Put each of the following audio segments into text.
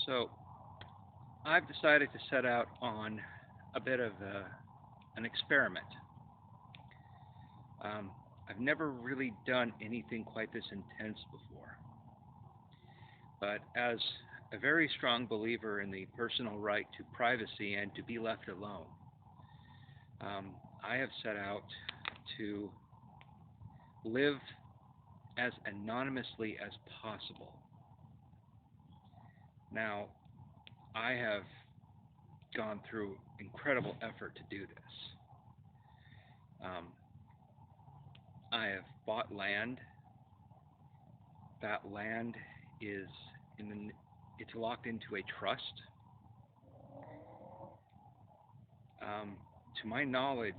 So I've decided to set out on a bit of an experiment. Um, I've never really done anything quite this intense before, but as a very strong believer in the personal right to privacy and to be left alone, um, I have set out to live as anonymously as possible. Now, I have gone through incredible effort to do this. Um, I have bought land. That land is in the, it's locked into a trust. Um, to my knowledge,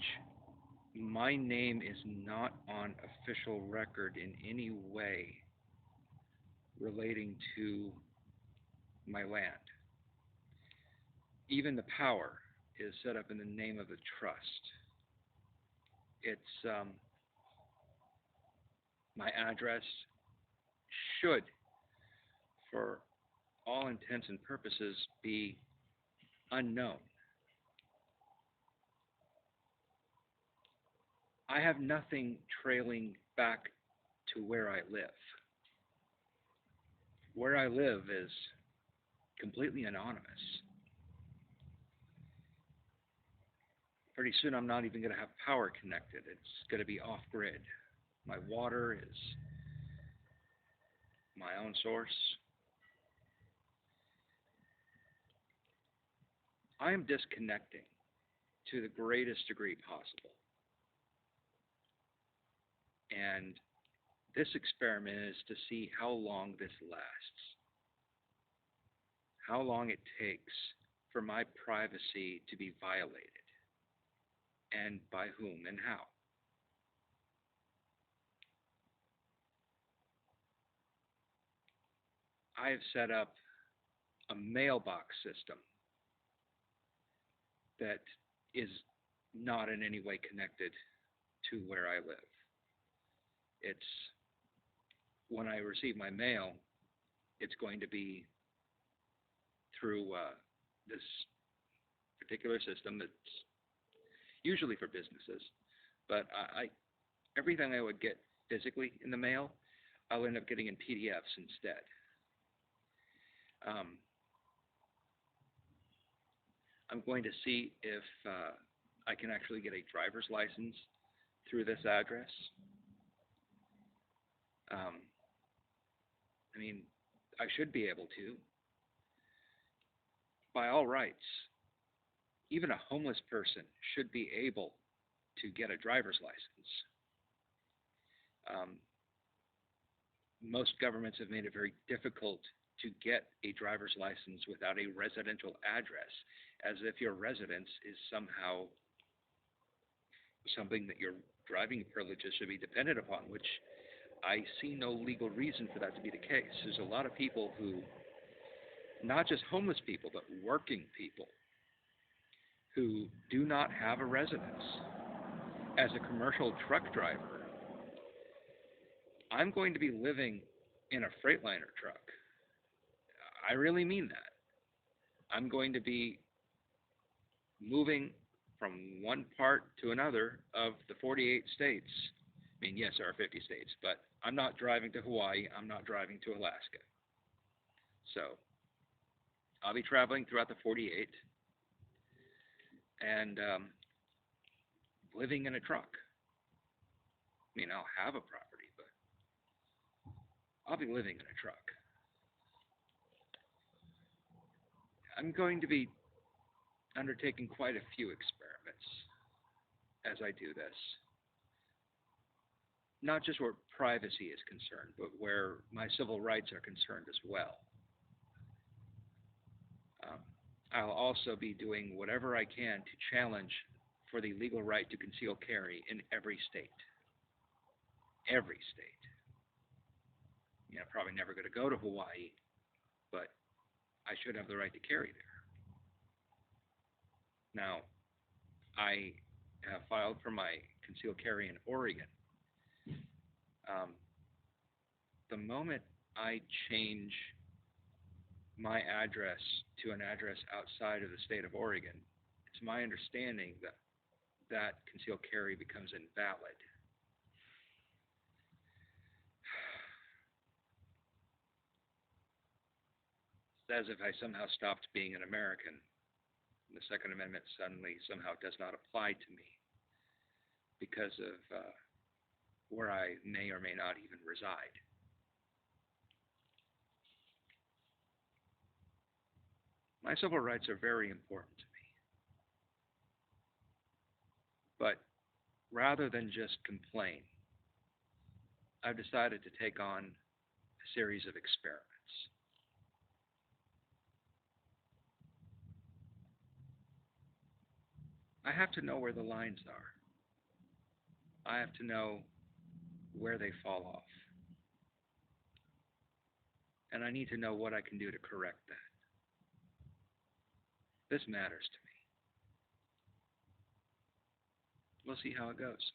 my name is not on official record in any way relating to my land. Even the power is set up in the name of the trust. It's my address should, for all intents and purposes, be unknown. I have nothing trailing back to where I live. Where I live is completely anonymous. Pretty soon, I'm not even going to have power connected. It's going to be off grid. My water is my own source. I am disconnecting to the greatest degree possible. And this experiment is to see how long this lasts, how long it takes for my privacy to be violated, and by whom and how. I have set up a mailbox system that is not in any way connected to where I live. It's when I receive my mail, it's going to be through this particular system that's usually for businesses. But everything I would get physically in the mail, I'll end up getting in PDFs instead. Um, I'm going to see if I can actually get a driver's license through this address. Um, I mean, I should be able to. By all rights, even a homeless person should be able to get a driver's license. Um, most governments have made it very difficult to get a driver's license without a residential address, as if your residence is somehow something that your driving privileges should be dependent upon, which I see no legal reason for that to be the case. There's a lot of people who, not just homeless people, but working people, who do not have a residence. As a commercial truck driver, I'm going to be living in a Freightliner truck. I really mean that. I'm going to be moving from one part to another of the 48 states. I mean, yes, there are 50 states, but I'm not driving to Hawaii. I'm not driving to Alaska. So I'll be traveling throughout the 48 and living in a truck. I mean, I'll have a property, but I'll be living in a truck. I'm going to be undertaking quite a few experiments as I do this. Not just where privacy is concerned, but where my civil rights are concerned as well. Um, I'll also be doing whatever I can to challenge for the legal right to conceal carry in every state. Every state. You know, probably never going to go to Hawaii, but I should have the right to carry there. Now, I have filed for my concealed carry in Oregon. Um, the moment I change my address to an address outside of the state of Oregon, it's my understanding that that concealed carry becomes invalid. It's as if I somehow stopped being an American. The Second Amendment suddenly somehow does not apply to me because of where I may or may not even reside. My civil rights are very important to me, but rather than just complain, I've decided to take on a series of experiments. I have to know where the lines are. I have to know where they fall off. And I need to know what I can do to correct that. This matters to me. We'll see how it goes.